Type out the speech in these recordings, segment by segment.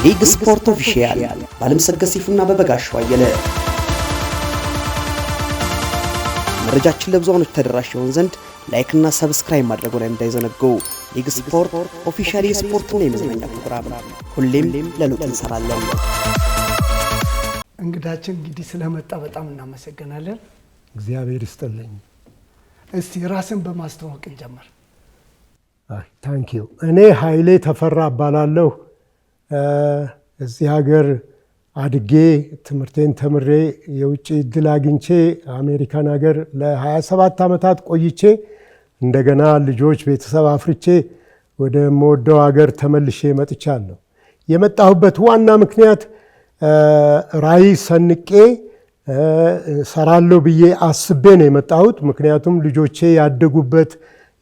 ሊግ ስፖርት ኦፊሻል ባለም ሰገሲፉና በበጋሻው አየለ መረጃችን ለብዙዎች ተደራሽ ይሆን ዘንድ ላይክ እና ሰብስክራይብ ማድረጉ ላይ እንዳይዘነጉ። ሊግ ስፖርት ኦፊሻል የስፖርትና የመዝናኛ ፕሮግራም ሁሌም ለሉጥ እንሰራለን። እንግዳችን እንግዲህ ስለመጣ በጣም እናመሰግናለን። እግዚአብሔር ይስጥልኝ። እስቲ ራስን በማስተዋወቅ እንጀምር። ታንክ ዩ። እኔ ኃይሌ ተፈራ እባላለሁ። እዚህ ሀገር አድጌ ትምህርቴን ተምሬ የውጭ እድል አግኝቼ አሜሪካን ሀገር ለ27 ዓመታት ቆይቼ እንደገና ልጆች ቤተሰብ አፍርቼ ወደ መወደው ሀገር ተመልሼ መጥቻለሁ። የመጣሁበት ዋና ምክንያት ራዕይ ሰንቄ ሰራለሁ ብዬ አስቤ ነው የመጣሁት። ምክንያቱም ልጆቼ ያደጉበት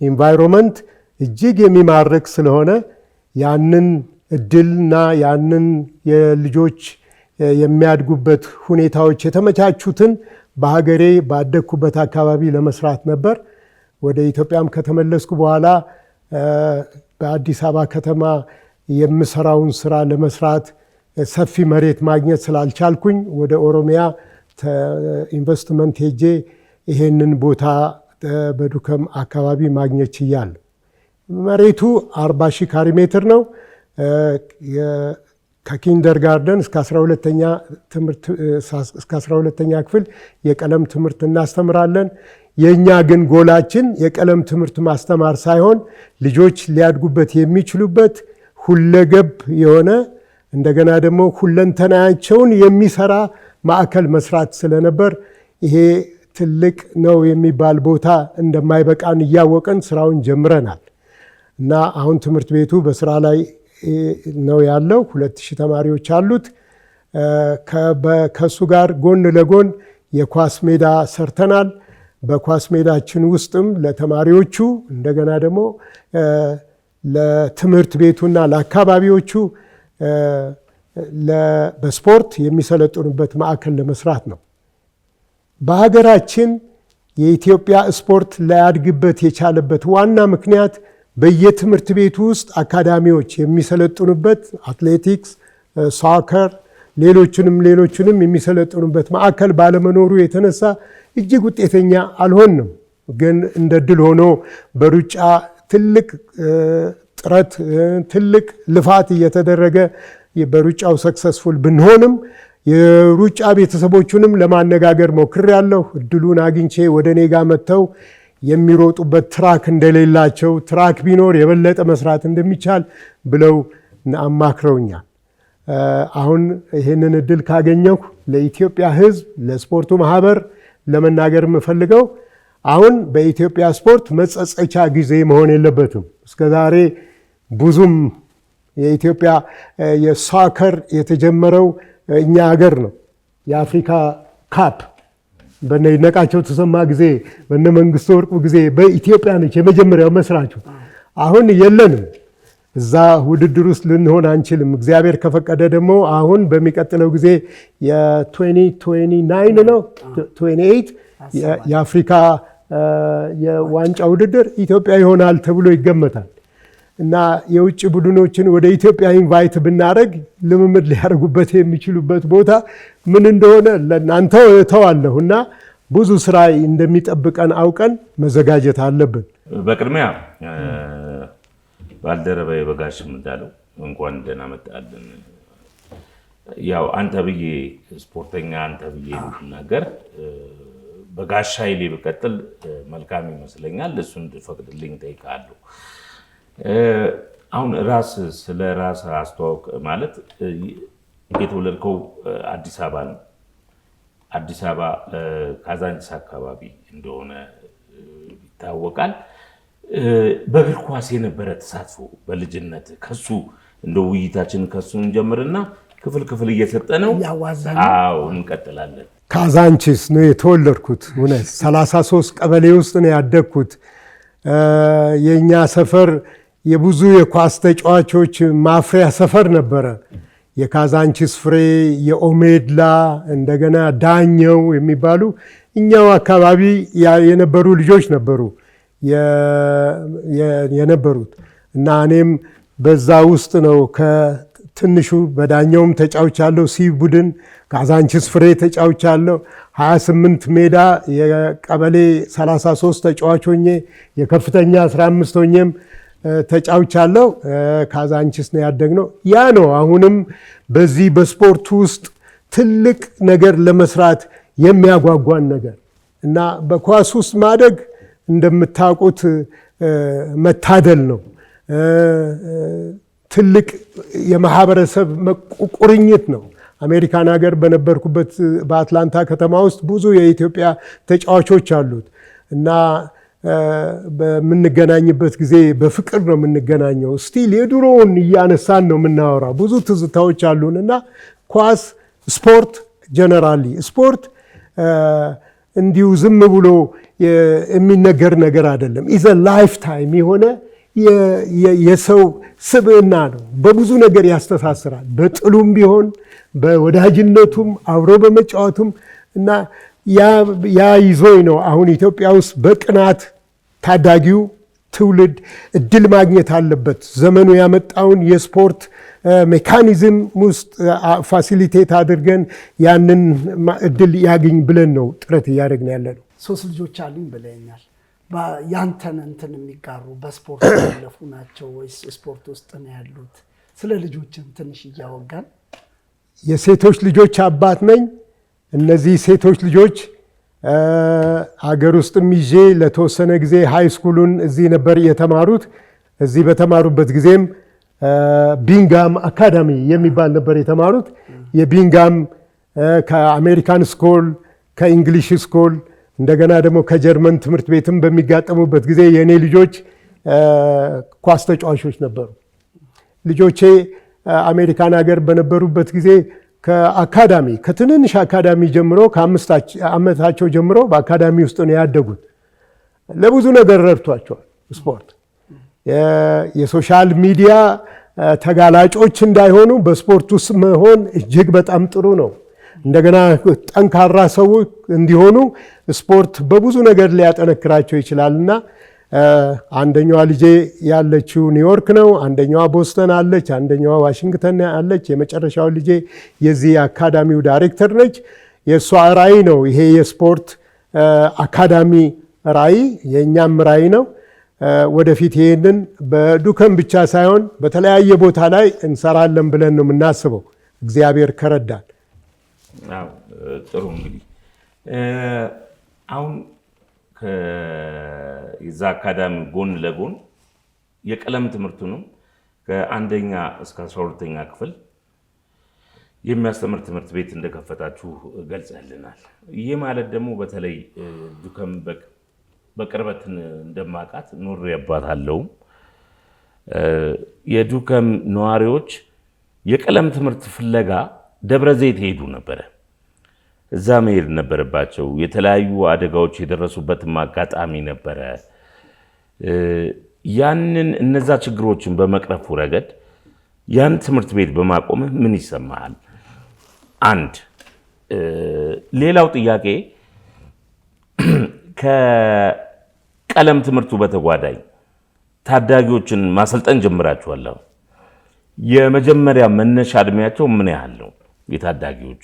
ኢንቫይሮንመንት እጅግ የሚማርክ ስለሆነ ያንን እድልና ያንን የልጆች የሚያድጉበት ሁኔታዎች የተመቻቹትን በሀገሬ ባደግኩበት አካባቢ ለመስራት ነበር። ወደ ኢትዮጵያም ከተመለስኩ በኋላ በአዲስ አበባ ከተማ የምሰራውን ስራ ለመስራት ሰፊ መሬት ማግኘት ስላልቻልኩኝ ወደ ኦሮሚያ ኢንቨስትመንት ሄጄ ይሄንን ቦታ በዱከም አካባቢ ማግኘት ችያለሁ። መሬቱ 40,000 ካሬ ሜትር ነው። ከኪንደር ጋርደን እስከ 12ኛ ክፍል የቀለም ትምህርት እናስተምራለን። የኛ ግን ጎላችን የቀለም ትምህርት ማስተማር ሳይሆን ልጆች ሊያድጉበት የሚችሉበት ሁለገብ የሆነ እንደገና ደግሞ ሁለንተናቸውን የሚሰራ ማዕከል መስራት ስለነበር ይሄ ትልቅ ነው የሚባል ቦታ እንደማይበቃን እያወቀን ስራውን ጀምረናል እና አሁን ትምህርት ቤቱ በስራ ላይ ነው ያለው። 2000 ተማሪዎች አሉት። ከሱ ጋር ጎን ለጎን የኳስ ሜዳ ሰርተናል። በኳስ ሜዳችን ውስጥም ለተማሪዎቹ እንደገና ደግሞ ለትምህርት ቤቱና ለአካባቢዎቹ በስፖርት የሚሰለጥኑበት ማዕከል ለመስራት ነው። በሀገራችን የኢትዮጵያ ስፖርት ላያድግበት የቻለበት ዋና ምክንያት በየትምህርት ቤቱ ውስጥ አካዳሚዎች የሚሰለጥኑበት አትሌቲክስ፣ ሶከር፣ ሌሎችንም የሚሰለጥኑበት ማዕከል ባለመኖሩ የተነሳ እጅግ ውጤተኛ አልሆንም። ግን እንደ ድል ሆኖ በሩጫ ትልቅ ጥረት ትልቅ ልፋት እየተደረገ በሩጫው ሰክሰስፉል ብንሆንም የሩጫ ቤተሰቦቹንም ለማነጋገር ሞክሬያለሁ። እድሉን አግኝቼ ወደ እኔ ጋር መጥተው የሚሮጡበት ትራክ እንደሌላቸው ትራክ ቢኖር የበለጠ መስራት እንደሚቻል ብለው አማክረውኛል። አሁን ይህንን እድል ካገኘሁ ለኢትዮጵያ ሕዝብ ለስፖርቱ ማህበር ለመናገር የምፈልገው አሁን በኢትዮጵያ ስፖርት መጸጸቻ ጊዜ መሆን የለበትም። እስከዛሬ ብዙም የኢትዮጵያ የሶከር የተጀመረው እኛ ሀገር ነው። የአፍሪካ ካፕ በነ ይድነቃቸው ተሰማ ጊዜ በነ መንግስቱ ወርቁ ጊዜ በኢትዮጵያ ነች የመጀመሪያው መስራቹ። አሁን የለንም፣ እዛ ውድድር ውስጥ ልንሆን አንችልም። እግዚአብሔር ከፈቀደ ደግሞ አሁን በሚቀጥለው ጊዜ የ2029 ነው 28 የአፍሪካ የዋንጫ ውድድር ኢትዮጵያ ይሆናል ተብሎ ይገመታል። እና የውጭ ቡድኖችን ወደ ኢትዮጵያ ኢንቫይት ብናደርግ ልምምድ ሊያደርጉበት የሚችሉበት ቦታ ምን እንደሆነ ለእናንተ ተዋለሁ እና ብዙ ስራ እንደሚጠብቀን አውቀን መዘጋጀት አለብን። በቅድሚያ ባልደረባዬ በጋሽም እንዳለው እንኳን ደህና መጣልን። ያው አንተ ብዬ ስፖርተኛ አንተ ብዬ እንድናገር በጋሽ ኃይሌ ብቀጥል መልካም ይመስለኛል። እሱን እንድፈቅድልኝ ጠይቃለሁ። አሁን ስለ ራስ አስተዋውቅ። ማለት የተወለድከው አዲስ አበባ ነው። አዲስ አበባ ካዛንቺስ አካባቢ እንደሆነ ይታወቃል። በእግር ኳስ የነበረ ተሳትፎ በልጅነት ከሱ እንደ ውይይታችን ከሱ እንጀምርና ክፍል እየሰጠ ነው። አዎ እንቀጥላለን። ካዛንቺስ ነው የተወለድኩት። 33 ቀበሌ ውስጥ ነው ያደግኩት። የኛ ሰፈር የብዙ የኳስ ተጫዋቾች ማፍሪያ ሰፈር ነበረ። የካዛንቺስ ፍሬ፣ የኦሜድላ እንደገና ዳኘው የሚባሉ እኛው አካባቢ የነበሩ ልጆች ነበሩ የነበሩት እና እኔም በዛ ውስጥ ነው ትንሹ በዳኛውም ተጫውቻለሁ። ሲ ቡድን ካዛንቺስ ፍሬ ተጫውቻለሁ። 28 ሜዳ የቀበሌ 33 ተጫዋች ሆኜ የከፍተኛ 15 ሆኜም ተጫውቻለሁ። ካዛንቺስ ነው ያደግነው። ያ ነው አሁንም በዚህ በስፖርት ውስጥ ትልቅ ነገር ለመስራት የሚያጓጓን ነገር እና በኳስ ውስጥ ማደግ እንደምታውቁት መታደል ነው። ትልቅ የማህበረሰብ ቁርኝት ነው። አሜሪካን ሀገር በነበርኩበት በአትላንታ ከተማ ውስጥ ብዙ የኢትዮጵያ ተጫዋቾች አሉት እና በምንገናኝበት ጊዜ በፍቅር ነው የምንገናኘው። ስቲል የድሮውን እያነሳን ነው የምናወራው። ብዙ ትዝታዎች አሉን እና ኳስ ስፖርት ጀነራሊ ስፖርት እንዲሁ ዝም ብሎ የሚነገር ነገር አይደለም። ኢዘ ላይፍ ታይም የሆነ የሰው ስብዕና ነው። በብዙ ነገር ያስተሳስራል። በጥሉም ቢሆን በወዳጅነቱም አብሮ በመጫወቱም እና ያ ይዞኝ ነው አሁን ኢትዮጵያ ውስጥ በቅናት ታዳጊው ትውልድ እድል ማግኘት አለበት። ዘመኑ ያመጣውን የስፖርት ሜካኒዝም ውስጥ ፋሲሊቴት አድርገን ያንን እድል ያገኝ ብለን ነው ጥረት እያደረግን ያለ ነው። 3 ልጆች አሉኝ ብለኛል። ያንተን እንትን የሚጋሩ በስፖርት ያለፉ ናቸው ወይስ ስፖርት ውስጥ ነው ያሉት? ስለ ልጆችን ትንሽ እያወጋን። የሴቶች ልጆች አባት ነኝ። እነዚህ ሴቶች ልጆች አገር ውስጥም ይዤ ለተወሰነ ጊዜ ሃይ ስኩሉን እዚህ ነበር የተማሩት። እዚህ በተማሩበት ጊዜም ቢንጋም አካዳሚ የሚባል ነበር የተማሩት። የቢንጋም ከአሜሪካን ስኩል ከእንግሊሽ ስኩል እንደገና ደግሞ ከጀርመን ትምህርት ቤትም በሚጋጠሙበት ጊዜ የእኔ ልጆች ኳስ ተጫዋቾች ነበሩ። ልጆቼ አሜሪካን ሀገር በነበሩበት ጊዜ ከአካዳሚ ከትንንሽ አካዳሚ ጀምሮ ከ5 ዓመታቸው ጀምሮ በአካዳሚ ውስጥ ነው ያደጉት። ለብዙ ነገር ረድቷቸዋል ስፖርት። የሶሻል ሚዲያ ተጋላጮች እንዳይሆኑ በስፖርት ውስጥ መሆን እጅግ በጣም ጥሩ ነው። እንደገና ጠንካራ ሰዎች እንዲሆኑ ስፖርት በብዙ ነገር ሊያጠነክራቸው ይችላልና አንደኛዋ ልጄ ያለችው ኒውዮርክ ነው፣ አንደኛዋ ቦስተን አለች፣ አንደኛዋ ዋሽንግተን አለች። የመጨረሻው ልጄ የዚህ አካዳሚው ዳይሬክተር ነች። የእሷ ራዕይ ነው ይሄ የስፖርት አካዳሚ ራዕይ፣ የእኛም ራዕይ ነው። ወደፊት ይህንን በዱከም ብቻ ሳይሆን በተለያየ ቦታ ላይ እንሰራለን ብለን ነው የምናስበው እግዚአብሔር ከረዳን። ጥሩ እንግዲህ አሁን ከዛ አካዳሚ ጎን ለጎን የቀለም ትምህርቱንም ከ1ኛ እስከ 12ኛ ክፍል የሚያስተምር ትምህርት ቤት እንደከፈታችሁ ገልጸልናል። ይህ ማለት ደግሞ በተለይ ዱከም በቅርበት እንደማውቃት ኖሬባታለሁ። የዱከም ነዋሪዎች የቀለም ትምህርት ፍለጋ ደብረ ዘይት ሄዱ ነበረ። እዛ መሄድ ነበረባቸው። የተለያዩ አደጋዎች የደረሱበትም አጋጣሚ ነበረ። ያንን እነዛ ችግሮችን በመቅረፉ ረገድ ያን ትምህርት ቤት በማቆም ምን ይሰማሃል? አንድ ሌላው ጥያቄ ከቀለም ትምህርቱ በተጓዳኝ ታዳጊዎችን ማሰልጠን ጀምራችኋል። የመጀመሪያ መነሻ እድሜያቸው ምን ያህል ነው የታዳጊዎቹ?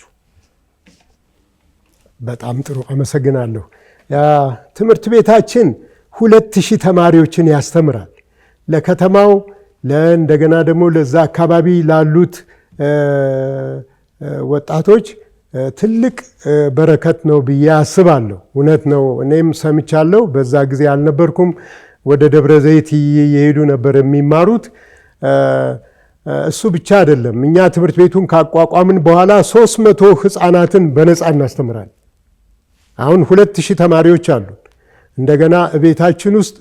በጣም ጥሩ አመሰግናለሁ። ትምህርት ቤታችን 2000 ተማሪዎችን ያስተምራል። ለከተማው እንደገና ደግሞ ለዛ አካባቢ ላሉት ወጣቶች ትልቅ በረከት ነው ብዬ አስባለሁ። እውነት ነው። እኔም ሰምቻለሁ። በዛ ጊዜ አልነበርኩም። ወደ ደብረ ዘይት እየሄዱ ነበር የሚማሩት። እሱ ብቻ አይደለም። እኛ ትምህርት ቤቱን ካቋቋምን በኋላ 300 ህፃናትን በነፃ እናስተምራለን። አሁን 2000 ተማሪዎች አሉ። እንደገና ቤታችን ውስጥ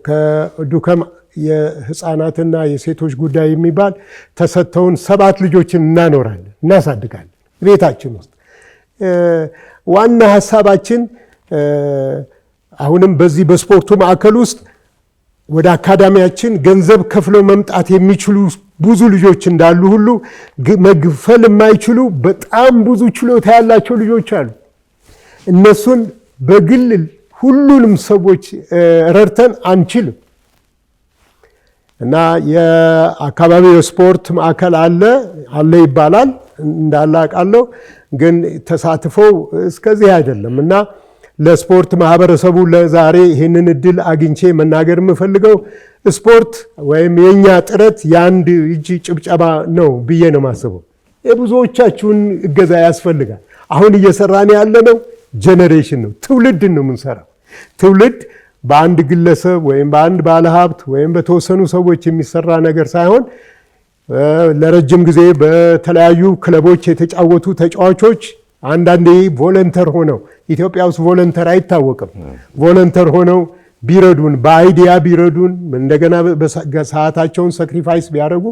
ከዱከም የህፃናትና የሴቶች ጉዳይ የሚባል ተሰጥተውን 7 ልጆችን እናኖራለን፣ እናሳድጋለን ቤታችን ውስጥ። ዋና ሀሳባችን አሁንም በዚህ በስፖርቱ ማዕከል ውስጥ ወደ አካዳሚያችን ገንዘብ ከፍለው መምጣት የሚችሉ ብዙ ልጆች እንዳሉ ሁሉ መክፈል የማይችሉ በጣም ብዙ ችሎታ ያላቸው ልጆች አሉ። እነሱን በግል ሁሉንም ሰዎች ረድተን አንችልም። እና የአካባቢ የስፖርት ማዕከል አለ ይባላል እንዳለ አውቃለሁ። ግን ተሳትፎው እስከዚህ አይደለም እና ለስፖርት ማህበረሰቡ ለዛሬ ይህንን እድል አግኝቼ መናገር የምፈልገው ስፖርት ወይም የኛ ጥረት የአንድ እጅ ጭብጨባ ነው ብዬ ነው የማስበው። የብዙዎቻችሁን እገዛ ያስፈልጋል። አሁን እየሰራን ያለነው ጄኔሬሽን ነው፣ ትውልድን ነው የምንሰራው። ትውልድ በአንድ ግለሰብ ወይም በአንድ ባለሀብት ወይም በተወሰኑ ሰዎች የሚሰራ ነገር ሳይሆን ለረጅም ጊዜ በተለያዩ ክለቦች የተጫወቱ ተጫዋቾች አንዳንዴ ቮለንተር ሆነው ኢትዮጵያ ውስጥ ቮለንተር አይታወቅም። ቮለንተር ሆነው ቢረዱን፣ በአይዲያ ቢረዱን፣ እንደገና ሰዓታቸውን ሳክሪፋይስ ቢያደርጉ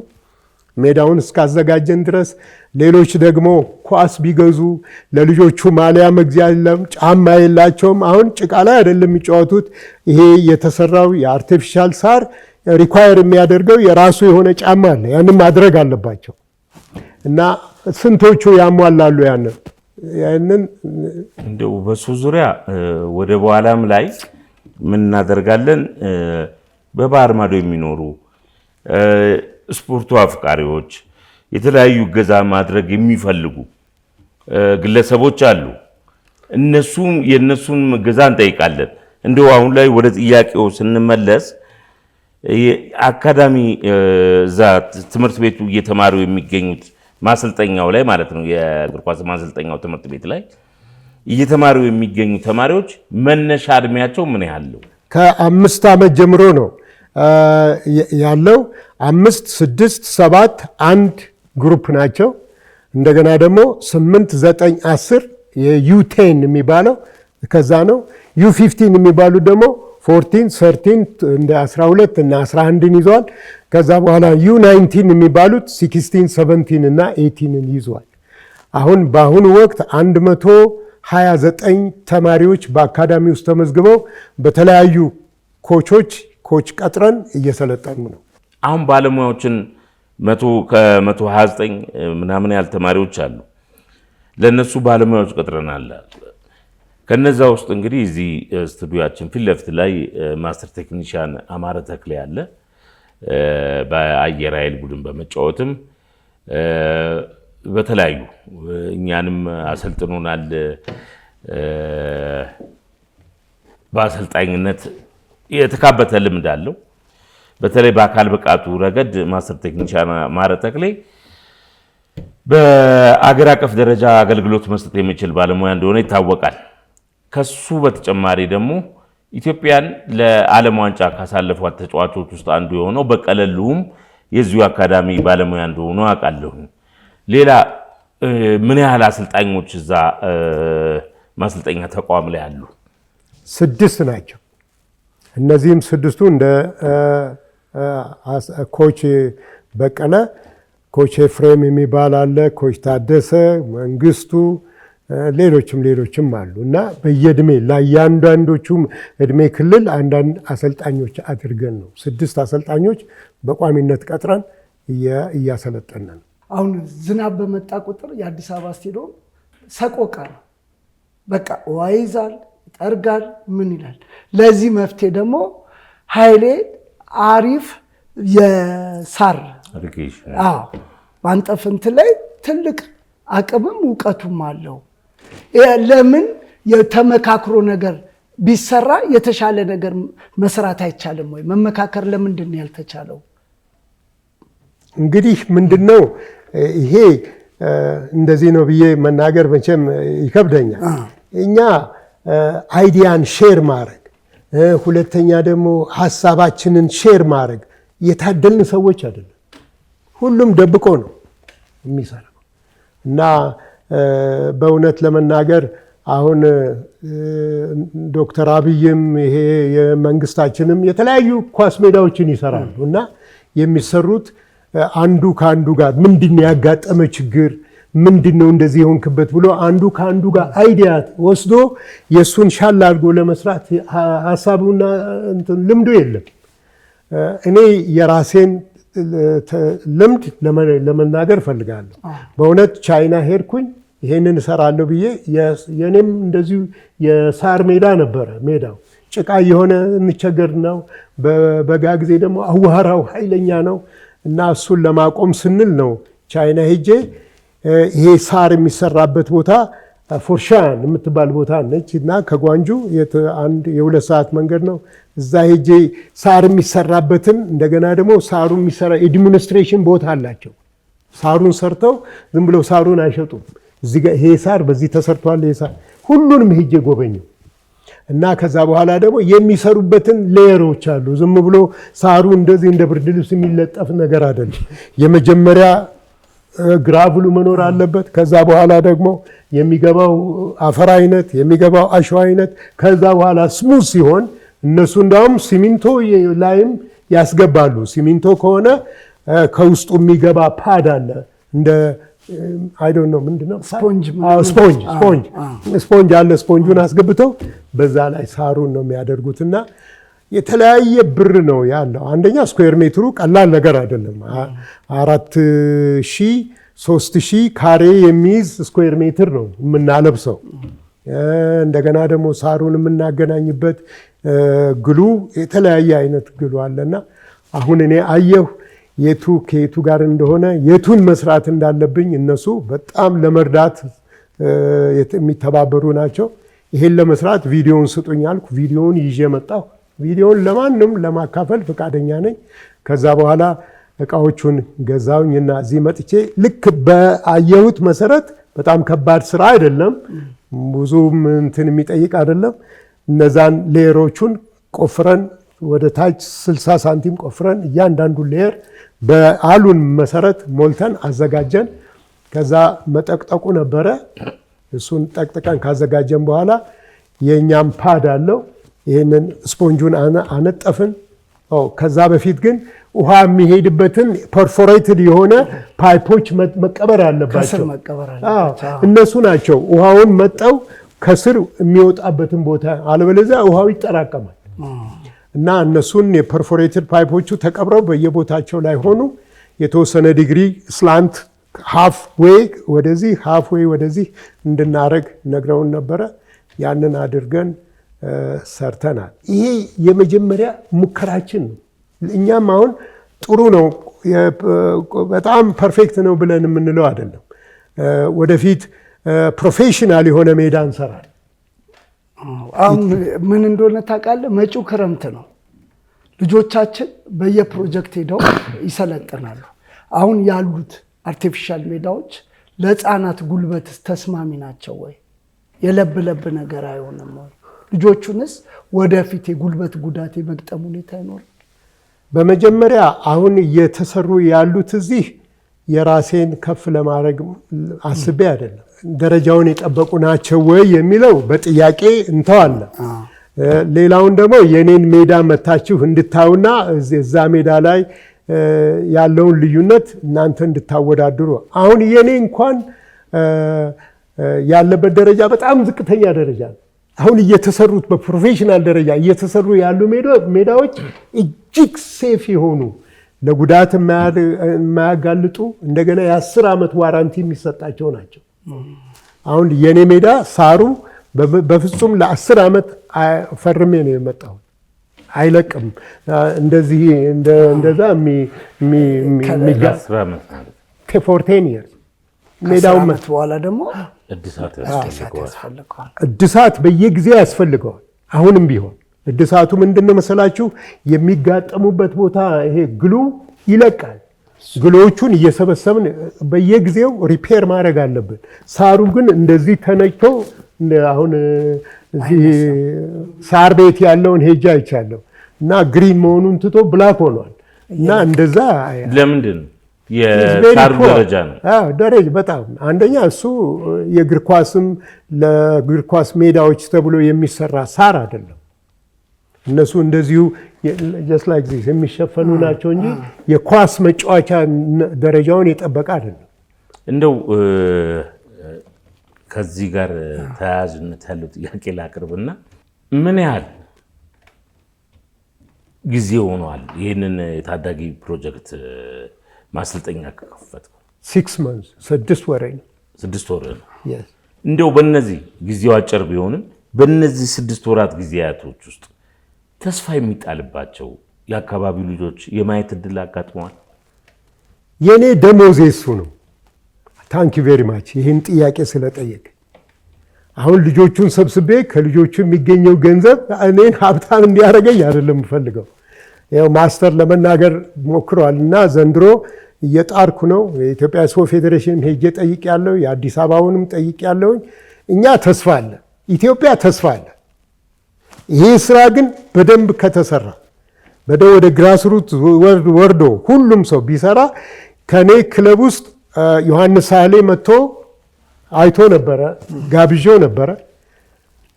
ሜዳውን እስካዘጋጀን ድረስ ሌሎች ደግሞ ኳስ ቢገዙ ለልጆቹ ማሊያ መግዣ የለም፣ ጫማ የላቸውም። አሁን ጭቃ ላይ አይደለም የሚጫወቱት። ይሄ የተሰራው የአርቲፊሻል ሳር ሪኳየር የሚያደርገው የራሱ የሆነ ጫማ አለ። ያንን ማድረግ አለባቸው እና ስንቶቹ ያሟላሉ? ያንን እንደው በሱ ዙሪያ ወደ በኋላም ላይ ምን እናደርጋለን? በባህር ማዶ የሚኖሩ ስፖርቱ አፍቃሪዎች፣ የተለያዩ እገዛ ማድረግ የሚፈልጉ ግለሰቦች አሉ። የእነሱን እገዛ እንጠይቃለን። እንደው አሁን ላይ ወደ ጥያቄው ስንመለስ አካዳሚ እዛ ትምህርት ቤቱ እየተማሩ የሚገኙት ማሰልጠኛው ላይ ማለት ነው፣ የእግር ኳስ ማሰልጠኛው ትምህርት ቤት ላይ እየተማሩ የሚገኙ ተማሪዎች መነሻ እድሜያቸው ምን ያህል ነው? ከ5 ዓመት ጀምሮ ነው ያለው። 5፣ 6፣ 7 1 ግሩፕ ናቸው። እንደገና ደግሞ 8፣ 9፣ 10 የዩ10 የሚባለው ከዛ ነው። ዩ15 የሚባሉት ደግሞ 14፣ 13 እንደ 12 እና 11ን ይዘዋል። ከዛ በኋላ ዩ19 የሚባሉት 16፣ 17 እና 18ን ይዘዋል። አሁን በአሁኑ ወቅት 129 ተማሪዎች በአካዳሚ ውስጥ ተመዝግበው በተለያዩ ኮች ቀጥረን እየሰለጠኑ ነው። አሁን ባለሙያዎችን ከ129 ምናምን ያህል ተማሪዎች አሉ። ለነሱ ባለሙያዎች ቀጥረናል። ከነዛ ውስጥ እንግዲህ እዚህ ስቱዲዮአችን ፊት ለፊት ላይ ማስተር ቴክኒሻን አማረ ተክሌ ያለ በአየር ኃይል ቡድን በመጫወትም በተለያዩ እኛንም አሰልጥኖናል። በአሰልጣኝነት የተካበተ ልምድ አለው። በተለይ በአካል ብቃቱ ረገድ ማስተር ቴክኒሻን አማረ ተክሌ በአገር አቀፍ ደረጃ አገልግሎት መስጠት የሚችል ባለሙያ እንደሆነ ይታወቃል። ከሱ በተጨማሪ ደግሞ ኢትዮጵያን ለዓለም ዋንጫ ካሳለፏት ተጫዋቾች ውስጥ አንዱ የሆነው በቀለ ልዑም የዚሁ አካዳሚ ባለሙያ እንደሆኑ አውቃለሁ። ሌላ ምን ያህል አሰልጣኞች እዛ ማሰልጠኛ ተቋም ላይ አሉ? 6 ናቸው። እነዚህም 6ቱ እንደ ኮች በቀለ፣ ኮች ኤፍሬም የሚባል አለ፣ ኮች ታደሰ መንግስቱ፣ ሌሎችም አሉ እና በየእድሜ ለእያንዳንዶቹም እድሜ ክልል አንዳንድ አሰልጣኞች አድርገን ነው 6 አሰልጣኞች በቋሚነት ቀጥረን እያሰለጠን ነው። አሁን ዝናብ በመጣ ቁጥር የአዲስ አበባ ስቴዲየም ሰቆቃ ነው። በቃ ውሃ ይዛል፣ ይጠርጋል፣ ምን ይላል። ለዚህ መፍትሄ ደግሞ ኃይሌ አሪፍ የሳር ማንጠፍንት ላይ ትልቅ አቅምም እውቀቱም አለው። ለምን የተመካክሮ ነገር ቢሰራ የተሻለ ነገር መስራት አይቻልም ወይ? መመካከር ለምንድን ነው ያልተቻለው? እንግዲህ ምንድነው ይሄ እንደዚህ ነው ብዬ መናገር መቼም ይከብደኛል። እኛ አይዲያን ሼር ማድረግ፣ ሁለተኛ ደግሞ ሀሳባችንን ሼር ማድረግ የታደልን ሰዎች አይደለም። ሁሉም ደብቆ ነው የሚሰራው እና በእውነት ለመናገር አሁን ዶክተር አብይም ይሄ የመንግስታችንም የተለያዩ ኳስ ሜዳዎችን ይሰራሉ እና የሚሰሩት አንዱ ከአንዱ ጋር ምንድነው ያጋጠመ ችግር ምንድነው እንደዚህ የሆንክበት ብሎ አንዱ ከአንዱ ጋር አይዲያ ወስዶ የሱን ሻል አድርጎ ለመስራት ሐሳቡና ልምዱ የለም። እኔ የራሴን ልምድ ለመናገር ፈልጋለሁ። በእውነት ቻይና ሄድኩኝ ይሄንን እሰራለሁ ብዬ የኔም እንደዚሁ የሳር ሜዳ ነበረ ሜዳው ጭቃ የሆነ እንቸገር ነው። በበጋ ጊዜ ደግሞ አዋራው ኃይለኛ ነው እና እሱን ለማቆም ስንል ነው ቻይና ሄጄ ይሄ ሳር የሚሰራበት ቦታ ፎርሻን የምትባል ቦታ ነች እና ከጓንጁ የ2 ሰዓት መንገድ ነው። እዛ ሄጄ ሳር የሚሰራበትን እንደገና ደግሞ ሳሩ የሚሰራ የዲሞንስትሬሽን ቦታ አላቸው። ሳሩን ሰርተው ዝም ብለው ሳሩን አይሸጡም። እዚህ ጋር ይሄ ሳር በዚህ ተሰርቷል። ይሄ ሳር ሁሉንም ሄጄ ጎበኘው እና ከዛ በኋላ ደግሞ የሚሰሩበትን ሌየሮች አሉ። ዝም ብሎ ሳሩ እንደዚህ እንደ ብርድ ልብስ የሚለጠፍ ነገር አይደለም። የመጀመሪያ ግራቭሉ መኖር አለበት። ከዛ በኋላ ደግሞ የሚገባው አፈር አይነት፣ የሚገባው አሸዋ አይነት፣ ከዛ በኋላ ስሙዝ ሲሆን እነሱ እንዳውም ሲሚንቶ ላይም ያስገባሉ። ሲሚንቶ ከሆነ ከውስጡ የሚገባ ፓድ አለ እንደ አይ ዶንት ኖ ምንድነው ስፖንጅ አለ። ስፖንጁን አስገብተው በዛ ላይ ሳሩን ነው የሚያደርጉትና የተለያየ ብር ነው ያለው። አንደኛ ስኩዌር ሜትሩ ቀላል ነገር አይደለም። 4000 3000 ካሬ የሚይዝ ስኩዌር ሜትር ነው የምናለብሰው። እንደገና ደግሞ ሳሩን የምናገናኝበት ግሉ የተለያየ አይነት ግሉ አለና አሁን እኔ አየሁ የቱ ከየቱ ጋር እንደሆነ የቱን መስራት እንዳለብኝ። እነሱ በጣም ለመርዳት የሚተባበሩ ናቸው። ይሄን ለመስራት ቪዲዮውን ስጡኝ አልኩ። ቪዲዮውን ይዤ መጣሁ። ቪዲዮውን ለማንም ለማካፈል ፈቃደኛ ነኝ። ከዛ በኋላ እቃዎቹን ገዛውኝና እዚህ መጥቼ ልክ በአየሁት መሰረት በጣም ከባድ ስራ አይደለም፣ ብዙም እንትን የሚጠይቅ አይደለም። እነዛን ሌየሮቹን ቆፍረን ወደ ታች 60 ሳንቲም ቆፍረን እያንዳንዱ ሌየር በአሉን መሰረት ሞልተን አዘጋጀን። ከዛ መጠቅጠቁ ነበረ። እሱን ጠቅጥቀን ካዘጋጀን በኋላ የኛም ፓድ አለው። ይህንን ስፖንጁን አነጠፍን። ከዛ በፊት ግን ውሃ የሚሄድበትን ፐርፎሬትድ የሆነ ፓይፖች መቀበር አለባቸው። እነሱ ናቸው ውሃውን መጠው ከስር የሚወጣበትን ቦታ፣ አለበለዚያ ውሃው ይጠራቀማል። እና እነሱን የፐርፎሬትድ ፓይፖቹ ተቀብረው በየቦታቸው ላይ ሆኑ። የተወሰነ ዲግሪ ስላንት ሃፍ ዌይ ወደዚህ ሃፍ ዌይ ወደዚህ እንድናረግ ነግረውን ነበረ። ያንን አድርገን ሰርተናል። ይሄ የመጀመሪያ ሙከራችን ነው። እኛም አሁን ጥሩ ነው በጣም ፐርፌክት ነው ብለን የምንለው አይደለም። ወደፊት ፕሮፌሽናል የሆነ ሜዳ እንሰራለን። አሁን ምን እንደሆነ ታውቃለህ? መጪው ክረምት ነው። ልጆቻችን በየፕሮጀክት ሄደው ይሰለጥናሉ። አሁን ያሉት አርቲፊሻል ሜዳዎች ለህፃናት ጉልበት ተስማሚ ናቸው ወይ? የለብ ነገር አይሆንም ወይ? ልጆቹንስ ወደፊት የጉልበት ጉዳት የመግጠም ሁኔታ አይኖርም? በመጀመሪያ አሁን እየተሰሩ ያሉት እዚህ የራሴን ከፍ ለማድረግ አስቤ አይደለም። ደረጃውን የጠበቁ ናቸው ወይ የሚለው በጥያቄ እንተዋለን። ሌላውን ደግሞ የኔን ሜዳ መታችሁ እንድታዩና እዛ ሜዳ ላይ ያለውን ልዩነት እናንተ እንድታወዳድሩ። አሁን የኔ እንኳን ያለበት ደረጃ በጣም ዝቅተኛ ደረጃ ነው። አሁን እየተሰሩት በፕሮፌሽናል ደረጃ እየተሰሩ ያሉ ሜዳዎች እጅግ ሴፍ የሆኑ ለጉዳት የማያጋልጡ እንደገና የ10 ዓመት ዋራንቲ የሚሰጣቸው ናቸው። አሁን የኔ ሜዳ ሳሩ በፍጹም ለ10 ዓመት ፈርሜ ነው የመጣው። አይለቅም። እንደዚህ እንደዛ ከ14 years ሜዳው በኋላ ደግሞ እድሳት በየጊዜው ያስፈልገዋል። አሁንም ቢሆን እድሳቱ ምንድነው መሰላችሁ? የሚጋጠሙበት ቦታ ይሄ ግሉ ይለቃል። ግሎቹን እየሰበሰብን በየጊዜው ሪፔር ማድረግ አለብን። ሳሩ ግን እንደዚህ ተነጭቶ አሁን እዚህ ሳር ቤት ያለውን ሄጃ አይቻለሁ እና ግሪን መሆኑን ትቶ ብላክ ሆኗል። እና እንደዛ ለምንድን ነው የሳር ደረጃ ነው? ደረጃ በጣም አንደኛ እሱ የእግር ኳስም ለእግር ኳስ ሜዳዎች ተብሎ የሚሰራ ሳር አይደለም። እነሱ እንደዚሁ just like this የሚሸፈኑ ናቸው እንጂ የኳስ መጫወቻ ደረጃውን የጠበቀ አይደለም። እንደው ከዚህ ጋር ተያያዥነት ያለው ጥያቄ ላቅርብና ምን ያህል ጊዜ ሆኗል ይህንን የታዳጊ ፕሮጀክት ማሰልጠኛ ከከፈተ? 6 months 6 ወር ነው። 6 ወር ነው። እንደው በእነዚህ ጊዜው አጭር ቢሆንም በእነዚህ 6 ወራት ጊዜያቶች ውስጥ ተስፋ የሚጣልባቸው የአካባቢው ልጆች የማየት እድል አጋጥመዋል? የኔ ደሞዜ እሱ ነው። ታንክ ዩ ቬሪ ማች ይህን ጥያቄ ስለጠየቅ። አሁን ልጆቹን ሰብስቤ ከልጆቹ የሚገኘው ገንዘብ እኔን ሀብታም እንዲያደርገኝ አይደለም የምፈልገው። ያው ማስተር ለመናገር ሞክረዋል እና ዘንድሮ እየጣርኩ ነው። የኢትዮጵያ ስፖርት ፌዴሬሽን ሄጄ ጠይቄያለሁ። የአዲስ አበባውንም ጠይቄያለሁ። እኛ ተስፋ አለ፣ ኢትዮጵያ ተስፋ አለ። ይሄ ስራ ግን በደንብ ከተሰራ ወደ ግራስሩት ወርዶ ሁሉም ሰው ቢሰራ ከኔ ክለብ ውስጥ ዮሐንስ ሳህሌ መጥቶ አይቶ ነበረ፣ ጋብዤው ነበረ።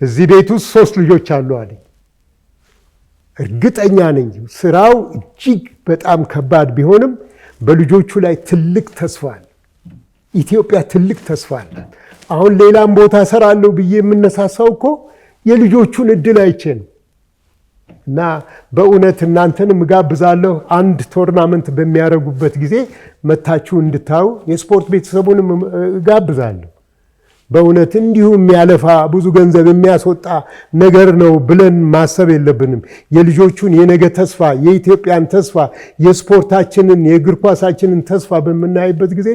እዚህ ቤት ውስጥ 3 ልጆች አሉ አለኝ። እርግጠኛ ነኝ ስራው እጅግ በጣም ከባድ ቢሆንም በልጆቹ ላይ ትልቅ ተስፋ አለ። ኢትዮጵያ ትልቅ ተስፋ አለ። አሁን ሌላም ቦታ ሰራለሁ ብዬ የምነሳሳው እኮ የልጆቹን እድል አይቼ ነው። እና በእውነት እናንተንም እጋብዛለሁ። አንድ ቶርናመንት በሚያደርጉበት ጊዜ መታችሁ እንድታዩ የስፖርት ቤተሰቡንም እጋብዛለሁ። በእውነት እንዲሁ የሚያለፋ ብዙ ገንዘብ የሚያስወጣ ነገር ነው ብለን ማሰብ የለብንም። የልጆቹን የነገ ተስፋ፣ የኢትዮጵያን ተስፋ፣ የስፖርታችንን የእግር ኳሳችንን ተስፋ በምናይበት ጊዜ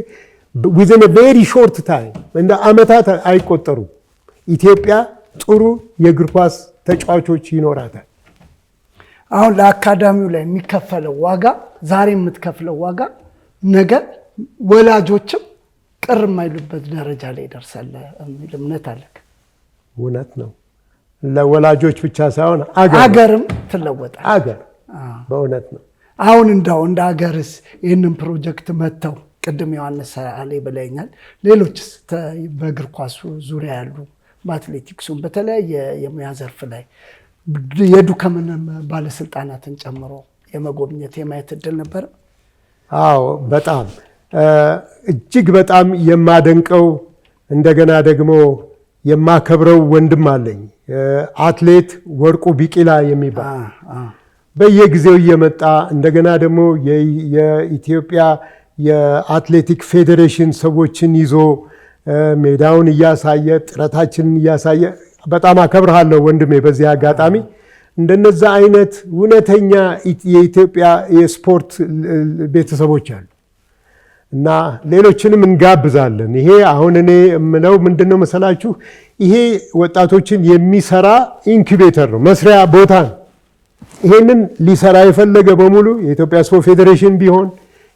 ዊዝን ቬሪ ሾርት ታይም እንደ ዓመታት አይቆጠሩም ኢትዮጵያ ጥሩ የእግር ኳስ ተጫዋቾች ይኖራታል። አሁን ለአካዳሚው ላይ የሚከፈለው ዋጋ ዛሬ የምትከፍለው ዋጋ ነገ ወላጆችም ቅር የማይሉበት ደረጃ ላይ ይደርሳል የሚል እምነት አለ። እውነት ነው። ለወላጆች ብቻ ሳይሆን አገርም ትለወጣል። አገር በእውነት ነው። አሁን እንደ አገርስ ይህንን ፕሮጀክት መጥተው ቅድም ዮሐንስ ሳህሌ ብለኛል። ሌሎችስ በእግር ኳሱ ዙሪያ ያሉ በአትሌቲክሱም በተለያየ የሙያ ዘርፍ ላይ የዱከምን ባለስልጣናትን ጨምሮ የመጎብኘት የማየት እድል ነበር? አዎ በጣም እጅግ በጣም የማደንቀው እንደገና ደግሞ የማከብረው ወንድም አለኝ አትሌት ወርቁ ቢቂላ የሚባል በየጊዜው እየመጣ እንደገና ደግሞ የኢትዮጵያ የአትሌቲክ ፌዴሬሽን ሰዎችን ይዞ ሜዳውን እያሳየ ጥረታችንን እያሳየ በጣም አከብርሃለሁ ወንድሜ። በዚህ አጋጣሚ እንደነዛ አይነት እውነተኛ የኢትዮጵያ የስፖርት ቤተሰቦች አሉ እና ሌሎችንም እንጋብዛለን። ይሄ አሁን እኔ የምለው ምንድነው መሰላችሁ፣ ይሄ ወጣቶችን የሚሰራ ኢንኩቤተር ነው፣ መስሪያ ቦታ ነው። ይሄንን ሊሰራ የፈለገ በሙሉ የኢትዮጵያ ስፖርት ፌዴሬሽን ቢሆን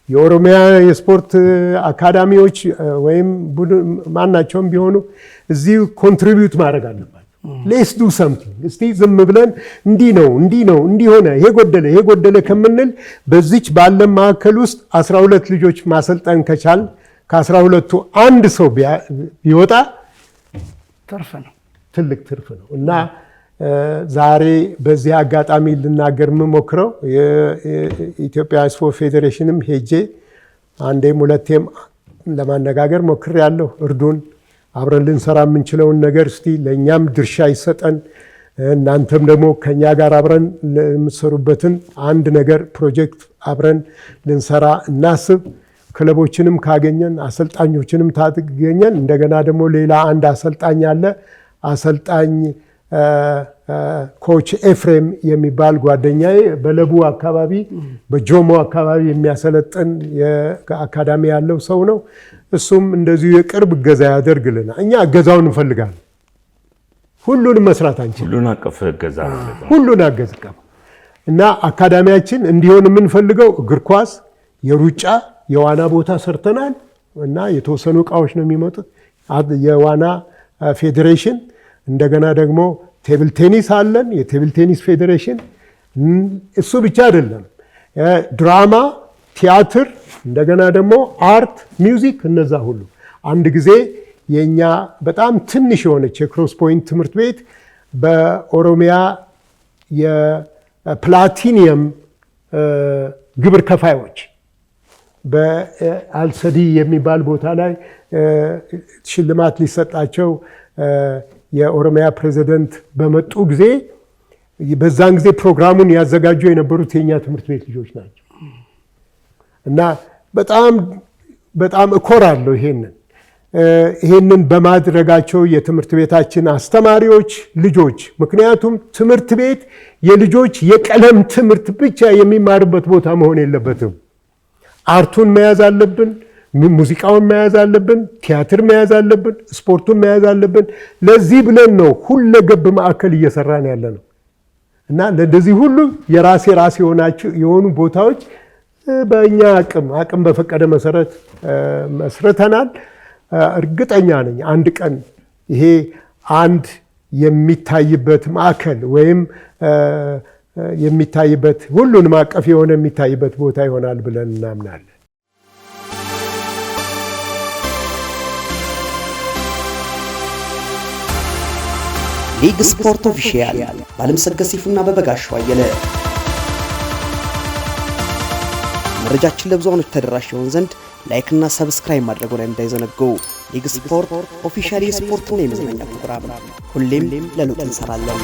የኦሮሚያ የስፖርት አካዳሚዎች ወይም ማናቸውም ቢሆኑ እዚህ ኮንትሪቢዩት ማድረግ አለባቸው። ሌትስ ዱ ሰምቲንግ። እስቲ ዝም ብለን እንዲህ ነው እንዲህ ሆነ ይሄ ጎደለ ከምንል በዚች ባለም ማዕከል ውስጥ 12 ልጆች ማሰልጠን ከቻል ከ12ቱ አንድ ሰው ቢወጣ ትርፍ ነው፣ ትልቅ ትርፍ ነው እና ዛሬ በዚህ አጋጣሚ ልናገር የምሞክረው የኢትዮጵያ ስፖርት ፌዴሬሽንም ሄጄ አንዴም ሁለቴም ለማነጋገር ሞክሬያለሁ። እርዱን፣ አብረን ልንሰራ የምንችለውን ነገር እስቲ ለእኛም ድርሻ ይሰጠን፣ እናንተም ደግሞ ከኛ ጋር አብረን የምትሰሩበትን አንድ ነገር ፕሮጀክት አብረን ልንሰራ እናስብ። ክለቦችንም ካገኘን አሰልጣኞችንም ታገኘን። እንደገና ደግሞ ሌላ አንድ አሰልጣኝ አለ፣ አሰልጣኝ ኮች ኤፍሬም የሚባል ጓደኛዬ በለቡ አካባቢ በጆሞ አካባቢ የሚያሰለጥን አካዳሚ ያለው ሰው ነው። እሱም እንደዚሁ የቅርብ እገዛ ያደርግልናል። እኛ እገዛውን እንፈልጋለን። ሁሉንም መስራት አንችልም። ሁሉን አቀፍ እገዛ ሁሉን አገዝቀ እና አካዳሚያችን እንዲሆን የምንፈልገው እግር ኳስ፣ የሩጫ፣ የዋና ቦታ ሰርተናል እና የተወሰኑ እቃዎች ነው የሚመጡት። የዋና ፌዴሬሽን እንደገና ደግሞ ቴብል ቴኒስ አለን፣ የቴብል ቴኒስ ፌዴሬሽን። እሱ ብቻ አይደለም፣ ድራማ፣ ቲያትር፣ እንደገና ደግሞ አርት፣ ሚውዚክ፣ እነዛ ሁሉ አንድ ጊዜ የኛ በጣም ትንሽ የሆነች የክሮስ ፖይንት ትምህርት ቤት በኦሮሚያ የፕላቲኒየም ግብር ከፋዮች በአልሰዲ የሚባል ቦታ ላይ ሽልማት ሊሰጣቸው የኦሮሚያ ፕሬዚደንት በመጡ ጊዜ በዛን ጊዜ ፕሮግራሙን ያዘጋጁ የነበሩት የኛ ትምህርት ቤት ልጆች ናቸው እና በጣም እኮራለሁ ይሄንን። ይህንን በማድረጋቸው የትምህርት ቤታችን አስተማሪዎች ልጆች ምክንያቱም ትምህርት ቤት የልጆች የቀለም ትምህርት ብቻ የሚማርበት ቦታ መሆን የለበትም። አርቱን መያዝ አለብን፣ ሙዚቃውን መያዝ አለብን፣ ቲያትር መያዝ አለብን፣ ስፖርቱን መያዝ አለብን። ለዚህ ብለን ነው ሁለገብ ማዕከል እየሰራን ያለ ነው እና ለዚህ ሁሉ የራሴ የሆኑ ቦታዎች በእኛ አቅም በፈቀደ መሰረት መስርተናል። እርግጠኛ ነኝ አንድ ቀን ይሄ አንድ የሚታይበት ማዕከል ወይም የሚታይበት ሁሉንም አቀፍ የሆነ የሚታይበት ቦታ ይሆናል ብለን እናምናለን። ሊግ ስፖርት ኦፊሻል ባለምሰገድ ሲፉና በበጋሻው አየለ። መረጃችን ለብዙዎች ተደራሽ ይሆን ዘንድ ላይክ እና ሰብስክራይብ ማድረጉን እንዳይዘነጉ። ሊግ ስፖርት ኦፊሻል የስፖርትና የመዝናኛ ፕሮግራም ሁሌም ለለውጥ እንሰራለን።